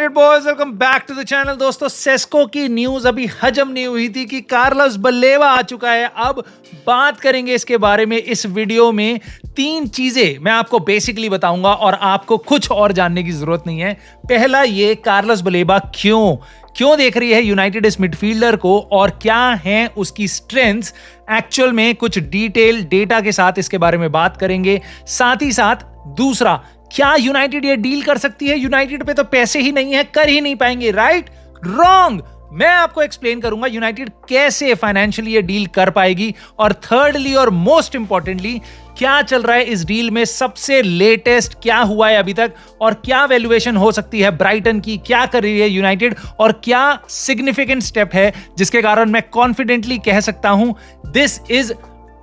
United boys, welcome back to the channel. दोस्तों, Sesko की news अभी हजम नहीं हुई थी कि कार्लोस बलेवा आ चुका है। अब बात करेंगे इसके बारे में इस वीडियो में। तीन चीजें मैं आपको बेसिकली बताऊंगा और आपको कुछ और जानने की जरूरत नहीं है। पहला, ये कार्लोस बलेवा क्यों देख रही है यूनाइटेड इस मिडफील्डर को और क्या है उसकी स्ट्रेंथ्स एक्चुअल में, कुछ डिटेल डेटा के साथ इसके बारे में बात करेंगे। साथ ही साथ दूसरा, क्या यूनाइटेड ये डील कर सकती है? यूनाइटेड पे तो पैसे ही नहीं है, कर ही नहीं पाएंगे। राइट? रॉन्ग। मैं आपको एक्सप्लेन करूंगा यूनाइटेड कैसे फाइनेंशियली ये डील कर पाएगी। और थर्डली और मोस्ट इंपॉर्टेंटली, क्या चल रहा है इस डील में, सबसे लेटेस्ट क्या हुआ है अभी तक और क्या वैल्यूएशन हो सकती है ब्राइटन की, क्या कर रही है यूनाइटेड और क्या सिग्निफिकेंट स्टेप है जिसके कारण मैं कॉन्फिडेंटली कह सकता हूं this is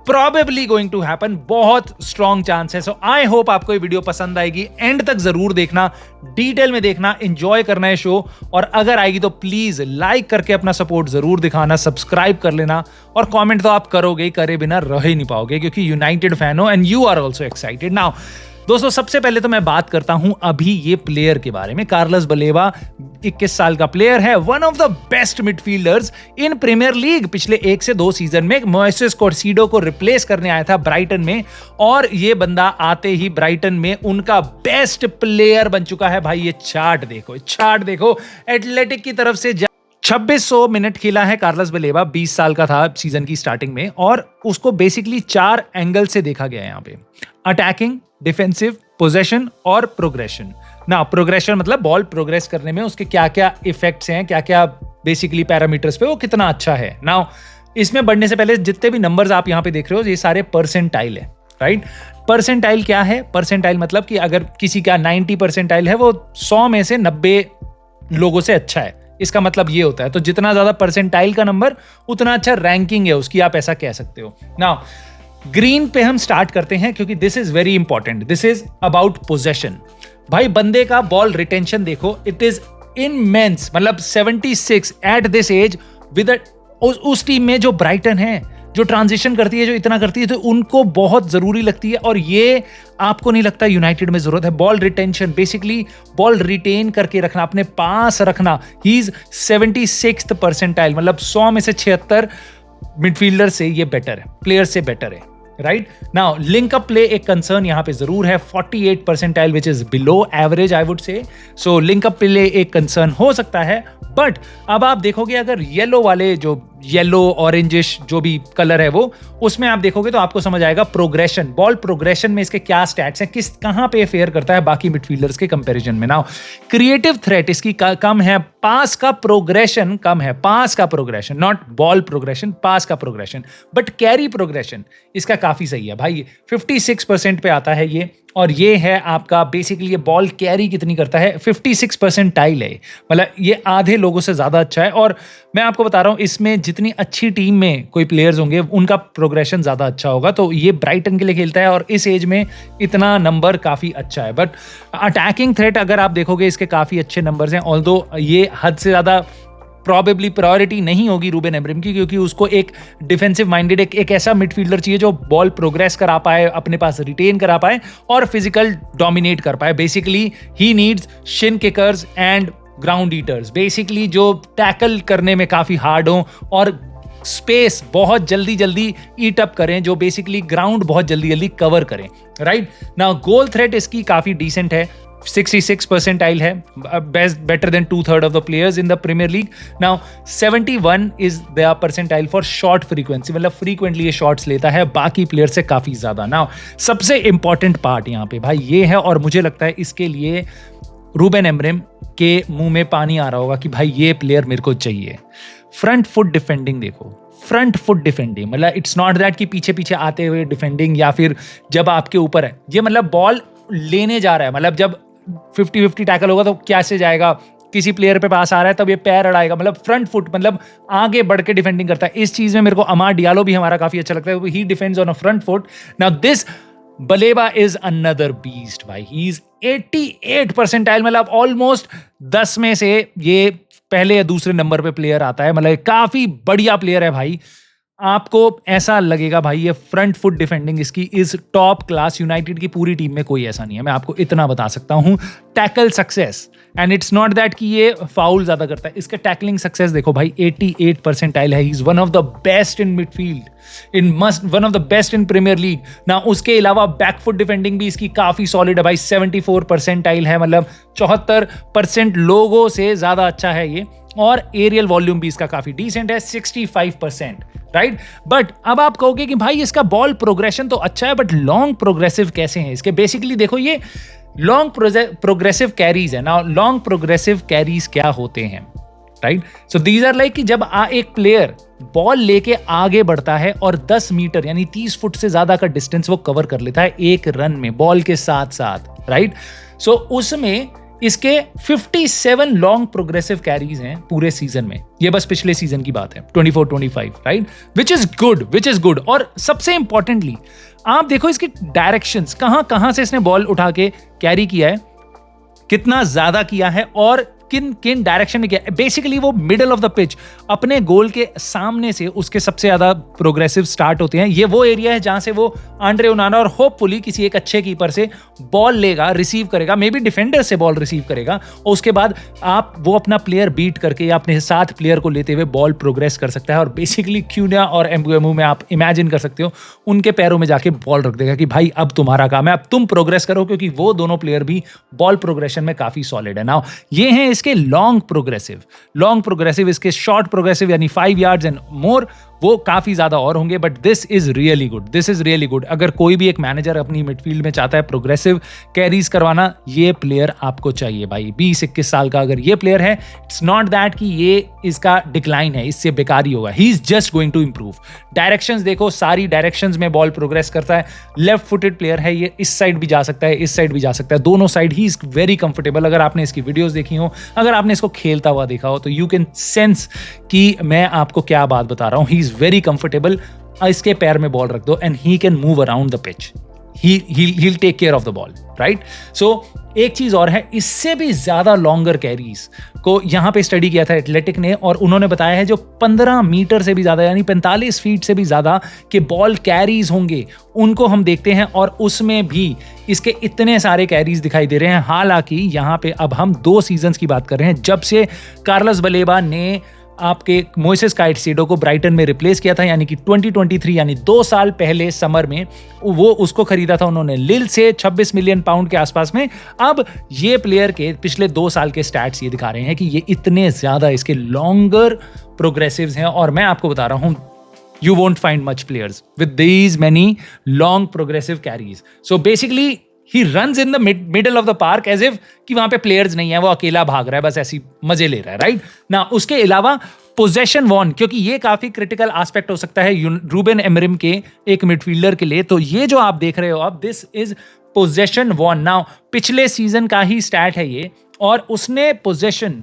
probably going to happen। बहुत स्ट्रॉन्ग चांस है। सो आई होप आपको ये वीडियो पसंद आएगी। एंड तक जरूर देखना, डिटेल में देखना, एंजॉय करना है शो। और अगर आएगी तो प्लीज लाइक करके अपना सपोर्ट जरूर दिखाना, सब्सक्राइब कर लेना और कमेंट तो आप करोगे ही, करे बिना रह ही नहीं पाओगे क्योंकि यूनाइटेड फैन हो and you are also excited. Now दोस्तों, सबसे पहले तो मैं बात करता हूं अभी ये प्लेयर के बारे में। कार्लोस बलेवा 21 साल का प्लेयर है, one of the best midfielders in Premier League. पिछले 1 से 2 सीजन में मोइसेस कैसीडो को रिप्लेस करने आया था ब्राइटन में और ये बंदा आते ही ब्राइटन में उनका बेस्ट प्लेयर बन चुका है। भाई ये चार्ट देखो। एथलेटिक की तरफ से 2600 मिनट खेला है कार्लोस बलेवा, 20 साल का था सीजन की स्टार्टिंग में। और उसको बेसिकली 4 एंगल से देखा गया है यहाँ पे: अटैकिंग, डिफेंसिव, पोजेशन और प्रोग्रेशन। ना प्रोग्रेशन मतलब बॉल प्रोग्रेस करने में उसके क्या क्या इफेक्ट्स हैं, क्या क्या बेसिकली पैरामीटर्स पे वो कितना अच्छा है। नाउ इसमें बढ़ने से पहले जितने भी नंबर्स आप यहाँ पे देख रहे हो ये सारे परसेंटाइल है। राइट? परसेंटाइल क्या है? परसेंटाइल मतलब कि अगर किसी का 90 परसेंटाइल है वो 100 में से 90 लोगों से अच्छा है, इसका मतलब ये होता है। तो जितना ज्यादा परसेंटाइल का नंबर उतना अच्छा रैंकिंग है उसकी, आप ऐसा कह सकते हो। नाउ ग्रीन पे हम स्टार्ट करते हैं क्योंकि this is very important. This is about possession. भाई बंदे का बॉल रिटेंशन देखो, इट इज इनमेंस। मतलब 76 एट दिस एज विद उस टीम में जो ब्राइटन है, जो ट्रांजिशन करती है, जो इतना करती है, तो उनको बहुत जरूरी लगती है। और ये आपको नहीं लगता यूनाइटेड में जरूरत है? Ball retention, basically ball retain करके रखना, अपने पास रखना। ही इज 76th परसेंटाइल, मतलब 100 में से 76 मिडफील्डर से ये बेटर है, प्लेयर से बेटर है। Right? Now link up play एक कंसर्न यहां पे जरूर है, 48 percentile which is below average I would से। सो लिंक अप प्ले एक कंसर्न हो सकता है। बट अब आप देखोगे अगर येलो वाले, जो येलो ऑरेंजिश जो भी कलर है वो, उसमें आप देखोगे तो आपको समझ आएगा प्रोग्रेशन, बॉल प्रोग्रेशन में इसके क्या स्टैट्स हैं, कहां पे फेयर करता है बाकी मिडफील्डर्स के कंपैरिजन में। नाउ क्रिएटिव थ्रेट इसकी कम है, पास का प्रोग्रेशन कम है, पास का प्रोग्रेशन, नॉट बॉल प्रोग्रेशन, पास का प्रोग्रेशन। बट कैरी प्रोग्रेशन इसका काफी सही है भाई, 56% पे आता है ये। और ये है आपका बेसिकली ये बॉल कैरी कितनी करता है, 56 परसेंटाइल है, मतलब ये आधे लोगों से ज्यादा अच्छा है। और मैं आपको बता रहा हूं, इसमें जितनी अच्छी टीम में कोई प्लेयर्स होंगे उनका प्रोग्रेशन ज्यादा अच्छा होगा। तो ये ब्राइटन के लिए खेलता है और इस एज में इतना नंबर काफी अच्छा है। बट अटैकिंग थ्रेट अगर आप देखोगे इसके काफी अच्छे नंबर्स हैं, ऑल्दो ये हद से ज्यादा प्रॉबेबली प्रायोरिटी नहीं होगी रूबेन एमरिम की, क्योंकि उसको एक डिफेंसिव माइंडेड एक ऐसा मिडफील्डर चाहिए जो बॉल प्रोग्रेस करा पाए, अपने पास रिटेन करा पाए और फिजिकल डोमिनेट कर पाए। Basically he needs Shin किकर्स and ground eaters, basically जो टैकल करने में काफी हार्ड हो और स्पेस बहुत जल्दी ईट अप करें, जो बेसिकली ग्राउंड बहुत जल्दी कवर करें। राइट? नाउ गोल थ्रेट इसकी काफी डिसेंट है, 66 परसेंटाइल है, better than 2/3 of the players in the Premier League. Now 71 is their percentile for shot frequency, मतलब frequently ये shots लेता है बाकी प्लेयर से काफी ज्यादा। Now सबसे इंपॉर्टेंट पार्ट यहाँ पे भाई ये है, और मुझे लगता है इसके लिए रूबेन एमरिम के मुंह में पानी आ रहा होगा कि भाई ये प्लेयर मेरे को चाहिए। फ्रंट फुट डिफेंडिंग देखो, फ्रंट फुट डिफेंडिंग मतलब इट्स नॉट दैट कि पीछे आते हुए डिफेंडिंग या फिर जब आपके ऊपर है, ये मतलब बॉल लेने जा रहा है, मतलब जब 50-50 टैकल होगा तो कैसे जाएगा, किसी प्लेयर पे पास आ रहा है तब ये पैर अड़ाएगा, मतलब फ्रंट फुट, मतलब आगे बढ़ के डिफेंडिंग करता है। इस चीज में मेरे को अमाड डियालो भी हमारा काफी अच्छा लगता है, he defends on a front foot. Now this बलेवा इज अनदर बीस्ट भाई, ही इज 88 परसेंटाइल, मतलब ऑलमोस्ट 10 में से ये पहले या दूसरे नंबर पे प्लेयर आता है, मतलब काफी बढ़िया प्लेयर है भाई। आपको ऐसा लगेगा भाई ये फ्रंट फुट डिफेंडिंग इसकी इज टॉप क्लास। यूनाइटेड की पूरी टीम में कोई ऐसा नहीं है, मैं आपको इतना बता सकता हूं। Tackle success, and it's not that कि ये फाउल ज्यादा करता है, इसका टैकलिंग सक्सेस देखो भाई 88 परसेंटाइल है। He is one of the best in midfield, one of the best in Premier League ना। उसके अलावा बैकफुट डिफेंडिंग भी इसकी काफी सॉलिड है भाई, 74 परसेंटाइल है, मतलब 74% लोगों से ज्यादा अच्छा है ये। और एरियल वॉल्यूम भी इसका काफी डिसेंट है, 65%, राइट। बट अब आप कहोगे कि भाई इसका बॉल प्रोग्रेशन तो अच्छा है, बट लॉन्ग प्रोग्रेसिव कैसे हैं इसके? बेसिकली देखो, ये लॉन्ग प्रोग्रेसिव कैरीज है ना। लॉन्ग प्रोग्रेसिव कैरीज क्या होते हैं, right? So these are like कि जब एक प्लेयर बॉल लेके आगे बढ़ता है और 10 मीटर यानी 30 फुट से ज्यादा का डिस्टेंस वो कवर कर लेता है एक रन में बॉल के साथ साथ, राइट? सो उसमें इसके 57 लॉन्ग प्रोग्रेसिव कैरीज हैं पूरे सीजन में। ये बस पिछले सीजन की बात है, 24-25, राइट? Which is good. और सबसे इंपॉर्टेंटली आप देखो इसकी डायरेक्शंस, कहां से इसने बॉल उठा के कैरी किया है, कितना ज्यादा किया है और किन किन डायरेक्शन में किया है। बेसिकली वो मिडल ऑफ द पिच, अपने गोल के सामने से उसके सबसे ज्यादा प्रोग्रेसिव स्टार्ट होते हैं। ये वो एरिया है जहां से वो आंड्रे ओनाना और होपफुली किसी एक अच्छे कीपर से बॉल लेगा, रिसीव करेगा, मे बी डिफेंडर से बॉल रिसीव करेगा, और उसके बाद वो अपना प्लेयर बीट करके या अपने साथ प्लेयर को लेते हुए बॉल प्रोग्रेस कर सकता है। और बेसिकली क्यूना और एम्बुएमू में आप इमेजिन कर सकते हो, उनके पैरों में जाके बॉल रख देगा कि भाई अब तुम्हारा काम है, अब तुम प्रोग्रेस करो, क्योंकि वो दोनों प्लेयर भी बॉल प्रोग्रेशन में काफी सॉलिड है। नाउ ये हैं इसके लॉन्ग प्रोग्रेसिव। इसके शॉर्ट प्रोग्रेसिव यानी 5 yards एंड मोर, वो काफी ज्यादा और होंगे, but this is really good. अगर कोई भी एक मैनेजर अपनी मिडफील्ड में चाहता है प्रोग्रेसिव कैरीज करवाना, ये प्लेयर आपको चाहिए भाई। 20-21 साल का अगर ये प्लेयर है, इट्स नॉट दैट कि ये इसका डिक्लाइन है, इससे बेकार ही होगा। He is just going to improve. Directions देखो, सारी डायरेक्शंस में बॉल प्रोग्रेस करता है। लेफ्ट फुटेड प्लेयर है ये, इस साइड भी जा सकता है, इस साइड भी जा सकता है, दोनों side he is very comfortable. अगर आपने इसकी वीडियोस देखी हो, अगर आपने इसको खेलता हुआ देखा हो, तो यू कैन सेंस कि मैं आपको क्या बात बता रहा हूं। He is very comfortable. इसके पैर में बॉल रख दो and he can move around the pitch, he'll take care of the ball, right? So एक चीज और है, इससे भी ज्यादा लॉन्गर कैरीज को यहां पे स्टडी किया था एथलेटिक ने, और उन्होंने बताया है जो 15 मीटर से भी ज्यादा यानी 45 फीट से भी ज्यादा के बॉल कैरीज होंगे, उनको हम देखते हैं, और उसमें भी इसके इतने सारे कैरीज दिखाई दे रहे हैं। हालांकि यहां पे अब हम 2 सीजन्स की बात कर रहे हैं, जब से कार्लोस बलेबा ने आपके मोइसेस काइसेडो को ब्राइटन में रिप्लेस किया था, यानी कि 2023 यानी 2 साल पहले समर में वो उसको खरीदा था उन्होंने लिल से 26 मिलियन पाउंड के आसपास में। अब ये प्लेयर के पिछले 2 साल के स्टैट्स ये दिखा रहे हैं कि ये इतने ज्यादा इसके लॉन्गर प्रोग्रेसिव्स हैं, और मैं आपको बता रहा हूं you won't find much players with these many long progressive carries. So basically he runs in the middle of the park as if कि वहां पे प्लेयर्स नहीं है, वो अकेला भाग रहा है, बस ऐसी मजे ले रहा है, राइट ना। उसके अलावा पोजेशन वॉन, क्योंकि ये काफी क्रिटिकल एस्पेक्ट हो सकता है रूबेन एमरिम के एक मिडफील्डर के लिए, तो ये जो आप देख रहे हो अब, this is possession won. Now पिछले सीजन का ही स्टैट है ये, और उसने पोजेशन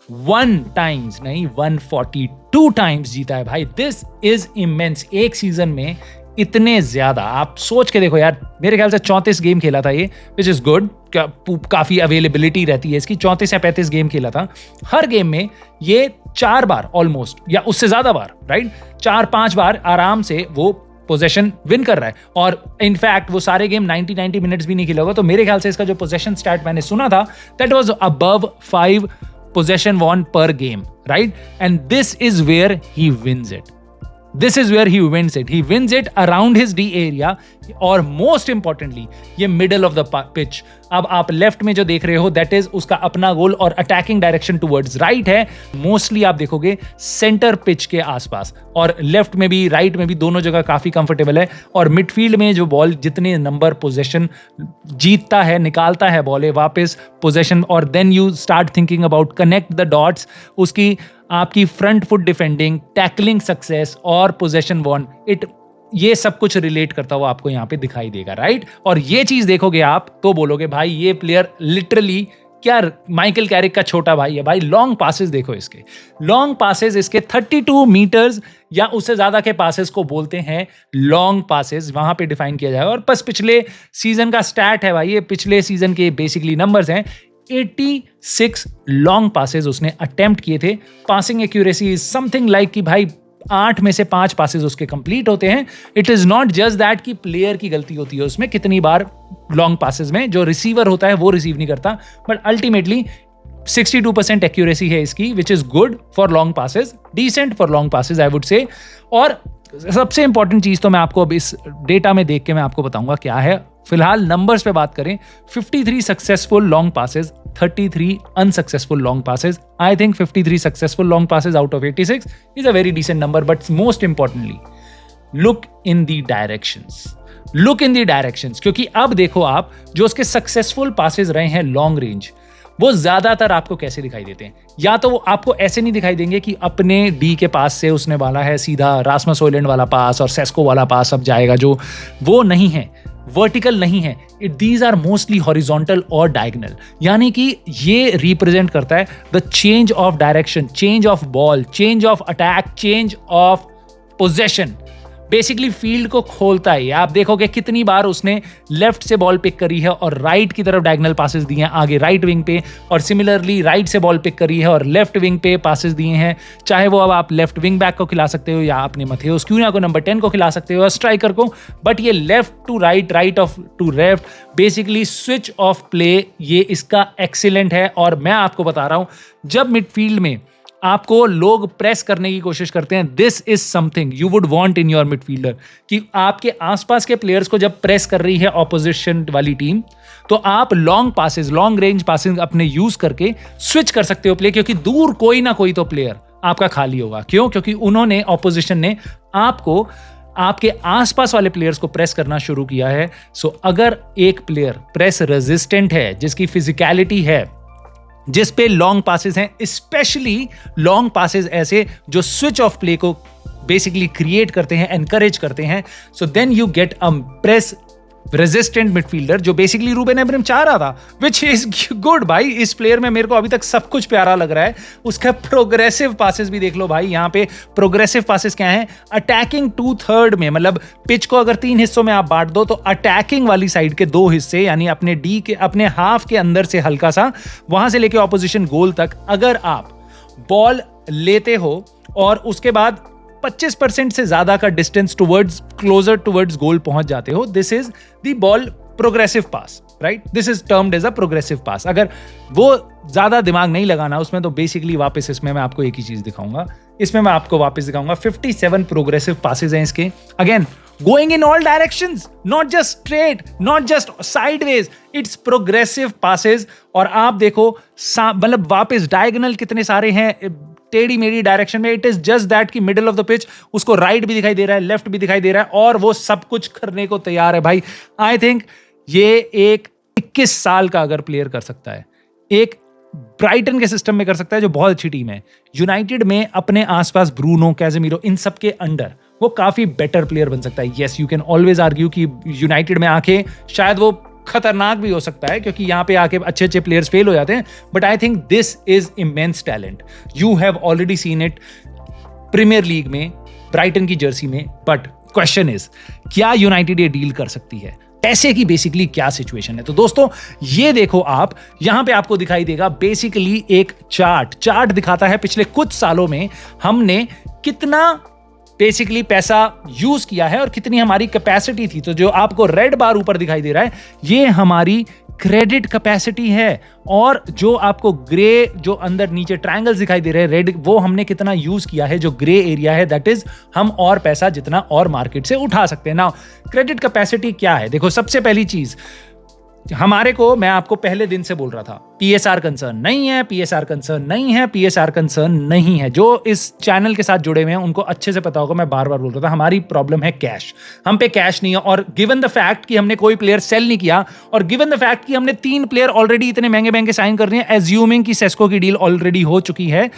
1 टाइम्स नहीं 142 टाइम्स जीता है भाई। This is immense. एक सीजन में इतने ज्यादा, आप सोच के देखो यार, मेरे ख्याल से 34 गेम खेला था ये, विच इज गुड। काफी अवेलेबिलिटी रहती है इसकी, 34 या 35 गेम खेला था। हर गेम में ये 4 बार ऑलमोस्ट, या उससे ज्यादा बार, राइट, 4-5 बार आराम से वो पोजेशन विन कर रहा है। और इनफैक्ट वो सारे गेम 90 मिनट्स भी नहीं खेला होगा, तो मेरे ख्याल से इसका जो पोजेशन स्टैट मैंने सुना था, that was above 5 possession won per game, right? And this is where he wins it. This is where he wins it. He wins it around his D area, और most importantly ये middle of the pitch। अब आप left में जो देख रहे हो, that is उसका अपना गोल, और अटैकिंग डायरेक्शन टुवर्ड्स राइट है। मोस्टली आप देखोगे सेंटर पिच के आसपास, और लेफ्ट में भी राइट में भी, दोनों जगह काफी कंफर्टेबल है। और मिडफील्ड में जो बॉल जितने नंबर पोजेशन जीतता है, निकालता है बॉल वापस पोजेशन, और then you start thinking about connect the dots, उसकी आपकी front foot defending, tackling success और पोजेशन वॉन, ये सब कुछ रिलेट करता हुआ आपको यहाँ पे दिखाई देगा, राइट? और ये चीज देखोगे आप तो बोलोगे भाई ये प्लेयर लिटरली क्या माइकल कैरिक का छोटा भाई है भाई। लॉन्ग पासेस देखो इसके, लॉन्ग पासेस इसके 32 मीटर्स या उससे ज्यादा के पासेस को बोलते हैं लॉन्ग पासेस, वहां पे डिफाइन किया जाएगा। और बस पिछले सीजन का स्टैट है भाई, ये पिछले सीजन के बेसिकली नंबर्स हैं। 86 लॉन्ग पासेस उसने अटेम्प्ट किए थे। Passing accuracy is something like कि भाई 8 में से 5 पासेस उसके कंप्लीट होते हैं। It is not just that कि प्लेयर की गलती होती है उसमें, कितनी बार लॉन्ग पासेस में जो रिसीवर होता है वो रिसीव नहीं करता, बट अल्टीमेटली 62% एक्यूरेसी है इसकी, which is good for long passes, decent for long passes I would say. और सबसे इंपॉर्टेंट चीज तो मैं आपको अब इस डेटा में देख के मैं आपको बताऊंगा क्या है। फिलहाल नंबर्स पे बात करें, 53 successful long passes, 33 unsuccessful long passes. I think 53 successful long passes out of 86 is a very decent number, but most importantly look in the directions, look in the directions, क्योंकि अब देखो आप जो उसके सक्सेसफुल पासेस रहे हैं long range, वो ज्यादातर आपको कैसे दिखाई देते हैं। या तो वो आपको ऐसे नहीं दिखाई देंगे कि अपने डी के पास से उसने वाला है सीधा रास्मस हॉयलैंड वाला पास और सेस्को वाला पास अब जाएगा, जो वो नहीं है, वर्टिकल नहीं है। दीज आर मोस्टली हॉरिजॉन्टल और डायगोनल, यानी कि ये रिप्रेजेंट करता है the change of direction, change of ball, change of attack, change of possession. Basically field को खोलता है। आप देखोगे कितनी बार उसने लेफ्ट से बॉल पिक करी है और राइट की तरफ डायगोनल पासेस दिए हैं आगे राइट विंग पे, और सिमिलरली राइट से बॉल पिक करी है और लेफ्ट विंग पे पासेस दिए हैं। चाहे वो अब आप लेफ्ट विंग बैक को खिला सकते हो या अपने मथेउस क्यून्या को नंबर 10 को खिला सकते हो या स्ट्राइकर को, बट ये left to right, right of to left, basically switch of play, ये इसका एक्सीलेंट है। और मैं आपको बता रहा हूं, जब मिडफील्ड में आपको लोग प्रेस करने की कोशिश करते हैं, this is something you would want in your midfielder, कि आपके आसपास के प्लेयर्स को जब प्रेस कर रही है ऑपोजिशन वाली टीम, तो आप long passes, long range passing अपने यूज करके स्विच कर सकते हो प्ले, क्योंकि दूर कोई ना कोई तो प्लेयर आपका खाली होगा। क्यों? क्योंकि उन्होंने, ऑपोजिशन ने आपको, आपके आसपास वाले प्लेयर्स को प्रेस करना शुरू किया है। सो अगर एक प्लेयर प्रेस रेजिस्टेंट है, जिसकी फिजिकलिटी है, जिस पे लॉन्ग पासेस हैं, स्पेशली लॉन्ग पासेस ऐसे जो स्विच ऑफ प्ले को बेसिकली क्रिएट करते हैं, एनकरेज करते हैं, so then you get a press resistant midfielder, जो बेसिकली रूबेन अमोरिम चाह रहा था, विच इज गुड। भाई इस प्लेयर में मेरे को अभी तक सब कुछ प्यारा लग रहा है। उसका प्रोग्रेसिव पासेस भी देख लो भाई, यहाँ पे प्रोग्रेसिव पासेस क्या हैं, अटैकिंग 2/3 में, मतलब पिच को अगर 3 हिस्सों में आप बांट दो तो अटैकिंग वाली साइड के 2 हिस्से, यानी अपने डी के, अपने हाफ के अंदर से हल्का सा, वहां से लेके ऑपोजिशन गोल तक अगर आप बॉल लेते हो और उसके बाद 25% से ज्यादा का distance towards, closer towards goal पहुंच जाते हो, this is the ball progressive pass, right? This is termed as a progressive pass. अगर वो ज्यादा दिमाग नहीं लगाना उसमें, तो बेसिकली वापस इसमें मैं आपको एक ही चीज दिखाऊंगा, इसमें मैं आपको वापस दिखाऊंगा 57 प्रोग्रेसिव पासेस हैं इसके। Again going in all directions, not just straight, not just sideways, it's progressive passes. और आप देखो मतलब वापस डायगोनल कितने सारे हैं टेढ़ी मेढ़ी डायरेक्शन में। इट इज जस्ट दैट कि मिडिल ऑफ द पिच उसको राइट भी दिखाई दे रहा है, लेफ्ट भी दिखाई दे रहा है, और वो सब कुछ करने को तैयार है भाई। आई थिंक ये एक 21 साल का अगर प्लेयर कर सकता है, एक ब्राइटन के सिस्टम में कर सकता है जो बहुत अच्छी टीम है, यूनाइटेड में अपने आसपास ब्रूनो, कैजेमीरो, इन सब के अंडर वो काफी बेटर प्लेयर बन सकता है। Yes, you can always argue कि यूनाइटेड में आके शायद वो खतरनाक भी हो सकता है, क्योंकि यहां पे आके अच्छे अच्छे प्लेयर्स फेल हो जाते हैं, but I think this is immense talent. You have already seen it Premier League में, ब्राइटन की जर्सी में, बट क्वेश्चन इज क्या यूनाइटेड ये डील कर सकती है? पैसे की बेसिकली क्या सिचुएशन है? तो दोस्तों ये देखो आप, यहां पे आपको दिखाई देगा बेसिकली एक चार्ट दिखाता है पिछले कुछ सालों में हमने कितना बेसिकली पैसा यूज किया है और कितनी हमारी कैपेसिटी थी। तो जो आपको रेड बार ऊपर दिखाई दे रहा है, ये हमारी क्रेडिट कैपेसिटी है, और जो आपको ग्रे, जो अंदर नीचे ट्रायंगल्स दिखाई दे रहे हैं रेड, वो हमने कितना यूज किया है, जो ग्रे एरिया है, दैट इज हम और पैसा जितना और मार्केट से उठा सकते हैं। नाउ क्रेडिट कैपेसिटी क्या है? देखो, सबसे पहली चीज हमारे को, मैं आपको पहले दिन से बोल रहा था, पीएसआर कंसर्न नहीं है, पीएसआर कंसर्न नहीं है, पीएसआर कंसर्न नहीं है। जो इस चैनल के साथ जुड़े हुए हैं उनको अच्छे से पता होगा, मैं बार बार बोल रहा था, हमारी प्रॉब्लम है कैश, हम पे कैश नहीं है। और गिवन द फैक्ट कि हमने कोई प्लेयर सेल नहीं किया, और गिवन द फैक्ट कि हमने 3 प्लेयर ऑलरेडी इतने महंगे महंगे साइन कर रहे हैं, एज्यूमिंग कि सेस्को की डील ऑलरेडी हो चुकी है,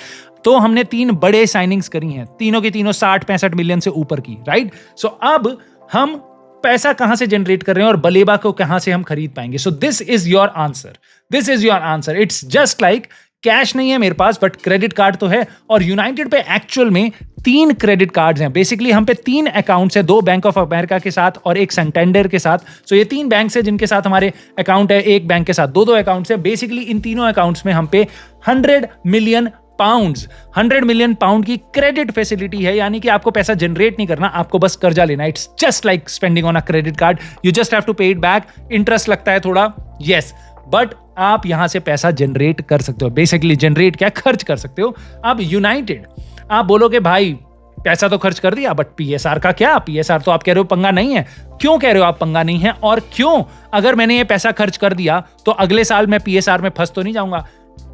तो हमने 3 बड़े साइनिंग्स करी हैं, तीनों की तीनों 60-65 मिलियन से ऊपर की, राइट? सो अब हम पैसा कहां से जनरेट कर रहे हैं और बलेबा को कहां से हम खरीद पाएंगे? So this is your answer, this is your answer. It's just like cash नहीं है मेरे पास, बट क्रेडिट कार्ड तो है। और यूनाइटेड पे एक्चुअल में 3 क्रेडिट कार्ड्स हैं। बेसिकली हम पे 3 अकाउंट्स है, 2 बैंक ऑफ अमेरिका के साथ और एक संटेंडर के साथ। सो ये 3 बैंक है जिनके साथ हमारे अकाउंट है, एक बैंक के साथ 2-2 अकाउंट्स है। बेसिकली इन तीनों अकाउंट्स में हम पे 100 मिलियन पाउंड्स, 100 मिलियन पाउंड की क्रेडिट फैसिलिटी है, यानी कि आपको पैसा जनरेट नहीं करना, आपको बस कर्जा लेना। It's just like spending on a credit card, you just have to pay it back. Interest लगता है थोड़ा, यस, बट आप यहां से पैसा जनरेट कर सकते हो। बेसिकली जनरेट क्या, खर्च कर सकते हो। अब यूनाइटेड, आप बोलोगे भाई पैसा तो खर्च कर दिया, बट पीएसआर का क्या? पीएसआर तो आप कह रहे हो पंगा नहीं है। क्यों कह रहे हो आप पंगा नहीं है, और क्यों अगर मैंने ये पैसा खर्च कर दिया तो अगले साल मैं पीएसआर में फंस तो नहीं जाऊंगा?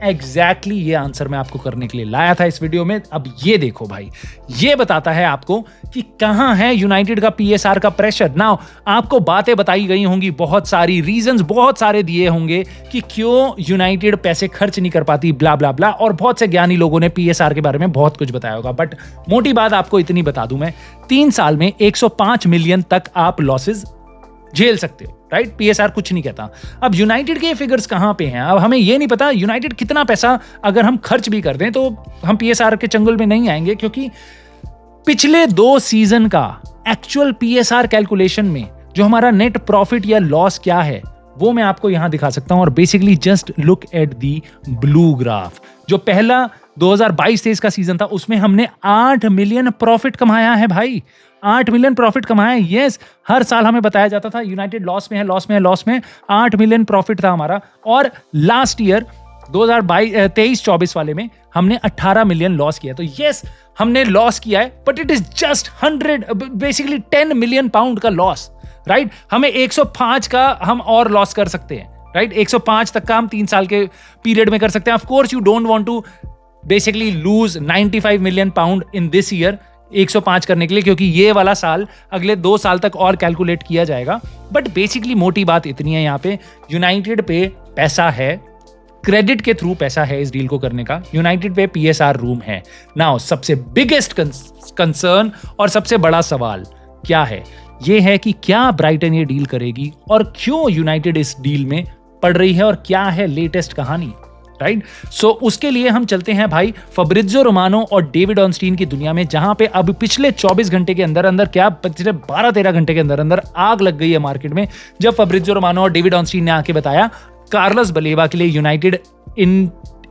एग्जैक्टली ये आंसर मैं आपको करने के लिए लाया था इस वीडियो में। अब ये देखो भाई, ये बताता है आपको कि कहां है यूनाइटेड का पीएसआर का प्रेशर। नाउ आपको बातें बताई गई होंगी, बहुत सारी रीजंस बहुत सारे दिए होंगे कि क्यों यूनाइटेड पैसे खर्च नहीं कर पाती, ब्ला ब्ला ब्ला, और बहुत से ज्ञानी लोगों ने पीएसआर के बारे में बहुत कुछ बताया होगा। बट मोटी बात आपको इतनी बता दूं मैं, 3 साल में 105 मिलियन तक आप लॉसेस झेल सकते हो, राइट? पीएसआर कुछ नहीं कहता। अब यूनाइटेड के फिगर्स कहां पे हैं? अब हमें ये नहीं पता यूनाइटेड कितना पैसा अगर हम खर्च भी कर दें तो हम पीएसआर के चंगुल में नहीं आएंगे, क्योंकि पिछले 2 सीजन का एक्चुअल पीएसआर कैलकुलेशन में जो हमारा नेट प्रॉफिट या लॉस क्या है वो मैं आपको यहां दिखा सकता हूं। और basically just look at the blue graph. जो पहला 2022-23 का सीजन था उसमें हमने 8 मिलियन प्रॉफिट कमाया है भाई, 8 मिलियन प्रॉफिट कमाया है। यस, हर साल हमें बताया जाता था यूनाइटेड लॉस में है, लॉस में है, लॉस में। 8 मिलियन प्रॉफिट था हमारा। और लास्ट ईयर 2023-24 वाले में हमने 18 मिलियन लॉस किया। तो यस, हमने लॉस किया है, but it is just 10 million pound का लॉस, राइट? हमें 105 का हम और लॉस कर सकते हैं, राइट? 105 तक का हम 3 साल के पीरियड में कर सकते हैं। Of course you don't want to basically lose 95 million pound in this year 105 करने के लिए, क्योंकि ये वाला साल अगले 2 साल तक और कैलकुलेट किया जाएगा। बट बेसिकली मोटी बात इतनी है, यहाँ पे यूनाइटेड पे पैसा है, क्रेडिट के थ्रू पैसा है इस डील को करने का। यूनाइटेड पे पीएसआर रूम है। नाउ सबसे बिगेस्ट कंसर्न और सबसे बड़ा सवाल क्या है, ये है कि क्या ब्राइटन ये डील करेगी और क्यों यूनाइटेड इस डील में पड़ रही है और क्या है लेटेस्ट कहानी, राइट? सो उसके लिए हम चलते हैं भाई फब्रित्ज़ियो रोमानो और डेविड ऑर्नस्टीन की दुनिया में, जहां पे अब पिछले 24 घंटे के अंदर अंदर, क्या पिछले 12-13 घंटे के अंदर अंदर आग लग गई है मार्केट में, जब फब्रित्ज़ियो रोमानो और डेविड ऑर्नस्टीन ने आके बताया कार्लोस बलेवा के लिए यूनाइटेड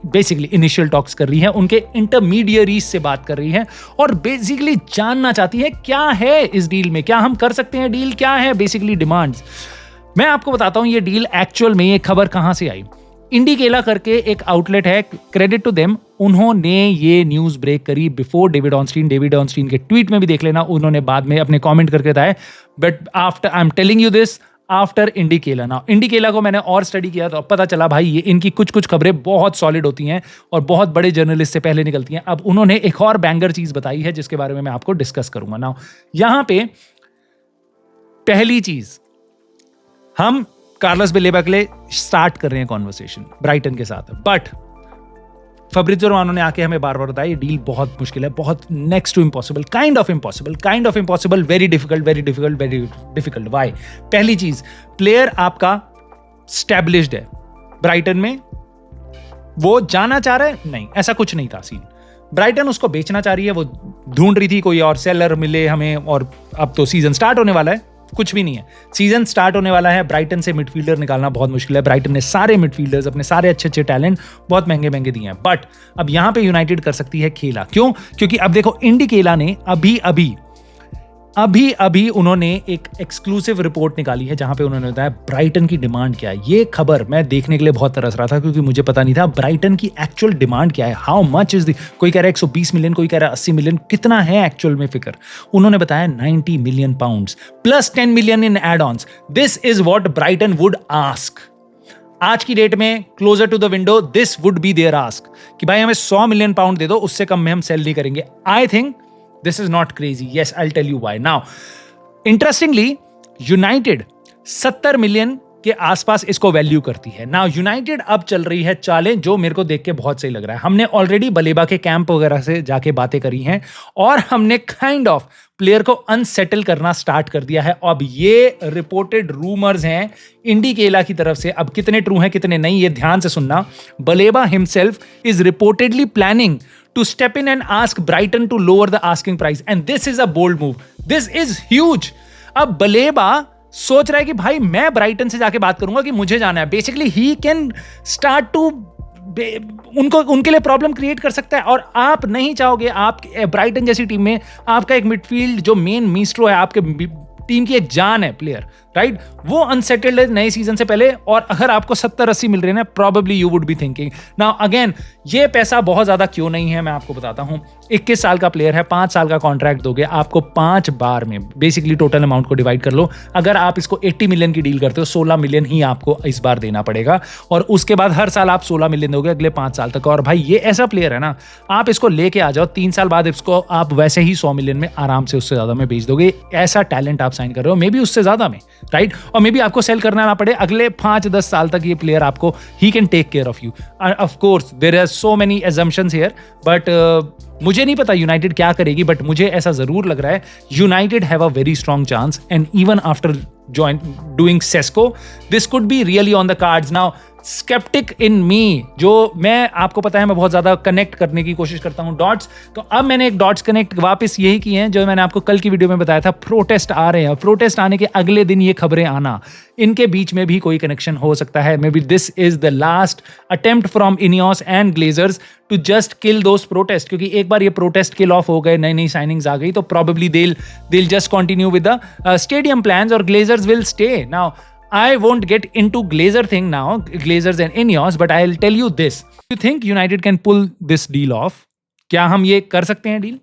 बेसिकली इनिशियल टॉक्स कर रही है, उनके इंटरमीडियरीज से बात कर रही है और बेसिकली जानना चाहती है क्या है इस डील में, क्या हम कर सकते हैं डील, क्या है बेसिकली डिमांड्स। मैं आपको बताता हूं ये डील एक्चुअल में, ये खबर कहां से आई। इंडिकेला करके एक आउटलेट है, क्रेडिट टू देम, उन्होंने ये न्यूज ब्रेक करी बिफोर डेविड ऑर्नस्टीन के ट्वीट में भी देख लेना, उन्होंने बाद में अपने कमेंट करके बताया, but after I am telling you this after इंडिकेला। नाउ इंडिकेला को मैंने और स्टडी किया तो अब पता चला भाई ये इनकी कुछ खबरें बहुत सॉलिड होती हैं और बहुत बड़े जर्नलिस्ट से पहले निकलती हैं। अब उन्होंने एक और बैंगर चीज बताई है जिसके बारे में मैं आपको डिस्कस करूंगा। नाउ यहां पे पहली चीज, हम कार्लोस बलेवा के लिए स्टार्ट कर रहे हैं कॉन्वर्सेशन ब्राइटन के साथ, बट फब्रित्ज़ियो रोमानो ने आके हमें बार बार बताया ये डील बहुत मुश्किल है, बहुत next to impossible, kind of impossible, very difficult. Why? पहली चीज, प्लेयर आपका स्टैब्लिश्ड है ब्राइटन में, वो जाना चाह रहा है? नहीं, ऐसा कुछ नहीं था सीन। ब्राइटन उसको बेचना चाह रही है, वो ढूंढ रही थी कोई और सेलर मिले हमें, और अब तो सीजन स्टार्ट होने वाला है, कुछ भी नहीं है, सीजन स्टार्ट होने वाला है। ब्राइटन से मिडफील्डर निकालना बहुत मुश्किल है। ब्राइटन ने सारे मिडफील्डर्स, अपने सारे अच्छे टैलेंट बहुत महंगे दिए हैं, बट अब यहां पे यूनाइटेड कर सकती है खेला। क्यों? क्योंकि अब देखो इंडिकेला ने अभी उन्होंने एक एक्सक्लूसिव रिपोर्ट निकाली है जहां पे उन्होंने बताया ब्राइटन की डिमांड क्या है। ये खबर मैं देखने के लिए बहुत तरस रहा था क्योंकि मुझे पता नहीं था ब्राइटन की एक्चुअल डिमांड क्या है, हाउ मच इज द, कोई कह रहा है 120 मिलियन, कोई कह रहा है 80 मिलियन, कितना है एक्चुअल में फिगर। उन्होंने बताया 90 million pounds plus 10 million in add ons. This is what Brighton would ask. आज की डेट में closer to the window this would be their ask कि भाई हमें 100 मिलियन पाउंड दे दो, उससे कम में हम सेल नहीं करेंगे। I think this is not crazy. Yes, I'll tell you why. Now, interestingly, United 70 million के आसपास इसको वैल्यू करती है। Now, United अब चल रही है चालें जो मेरे को देख के बहुत सही लग रहा है। हमने ऑलरेडी बलेबा के कैंप वगैरह से जाके बातें करी हैं और हमने काइंड ऑफ प्लेयर को अनसेटल करना स्टार्ट कर दिया है। अब ये रिपोर्टेड रूमर्स हैं इंडिकेला की तरफ से, अब कितने ट्रू हैं कितने नहीं ये ध्यान से सुनना। Baleba himself is reportedly planning to step in and ask Brighton to lower the asking price, and this is a bold move. This is huge. अब बलेबा सोच रहा है कि भाई मैं ब्राइटन से जाके बात करूंगा कि मुझे जाना है। Basically he can start to उनको उनके लिए प्रॉब्लम क्रिएट कर सकता है। और आप नहीं चाहोगे आप ब्राइटन जैसी टीम में आपका एक मिडफील्ड जो मेन मीस्ट्रो है, आपके टीम की एक जान है प्लेयर, राइट, वो अनसेटल्ड है नए सीजन से पहले, और अगर आपको 70-80 मिल रहे हैं, probably you would be thinking now again ये पैसा बहुत ज्यादा क्यों नहीं है, मैं आपको बताता हूं। 21 साल का प्लेयर है, 5 साल का कॉन्ट्रैक्ट दोगे, आपको 5 बार में बेसिकली टोटल अमाउंट को डिवाइड कर लो, अगर आप इसको 80 मिलियन की डील करते हो, 16 मिलियन ही आपको इस बार देना पड़ेगा, और उसके बाद हर साल आप 16 मिलियन दोगे अगले 5 साल तक। और भाई ये ऐसा प्लेयर है ना, आप इसको लेके आ जाओ, 3 साल बाद इसको आप वैसे ही 100 मिलियन में आराम से, उससे ज्यादा में बेच दोगे। ऐसा टैलेंट आप साइन कर रहे हो, मे बी उससे ज्यादा में, राइट, और मे बी आपको सेल करना ना पड़े, अगले 5-10 साल तक ये प्लेयर आपको he can take care of you. Of course there are so many assumptions here, but मुझे नहीं पता यूनाइटेड क्या करेगी, बट मुझे ऐसा जरूर लग रहा है United have a very strong chance, and even after doing Sesko, this could be really on the cards. Now sceptic in me, जो मैं आपको पता है मैं बहुत ज्यादा कनेक्ट करने की कोशिश करता हूं डॉट्स, तो अब मैंने एक डॉट्स कनेक्ट वापस यही किए हैं जो मैंने आपको कल की वीडियो में बताया था। प्रोटेस्ट आ रहे हैं, प्रोटेस्ट आने के अगले दिन ये खबरें आना, इनके बीच में भी कोई कनेक्शन हो सकता है। Maybe this is the last attempt from Ineos and Glazers to just kill those protest, क्योंकि एक बार ये प्रोटेस्ट किल ऑफ हो गए, नई नई साइनिंग्स आ गई, तो probably they'll just continue with the stadium plans, or Glazers will stay. Now I won't get into Glazer thing now, Glazers and Ineos, but I'll tell you this. You think United can pull this deal off? क्या हम ये कर सकते हैं deal?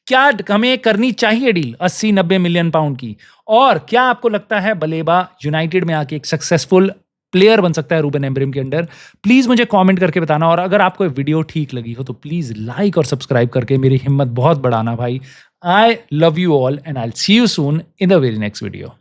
क्या हमें करनी चाहिए डील 80-90 मिलियन पाउंड की? और क्या आपको लगता है बलेबा यूनाइटेड में आके एक सक्सेसफुल प्लेयर बन सकता है रूबन एमब्रेम के अंडर? प्लीज मुझे कमेंट करके बताना, और अगर आपको वीडियो ठीक लगी हो तो प्लीज लाइक और सब्सक्राइब करके मेरी हिम्मत बहुत बढ़ाना भाई। I love you all and I'll see you soon in the very next video.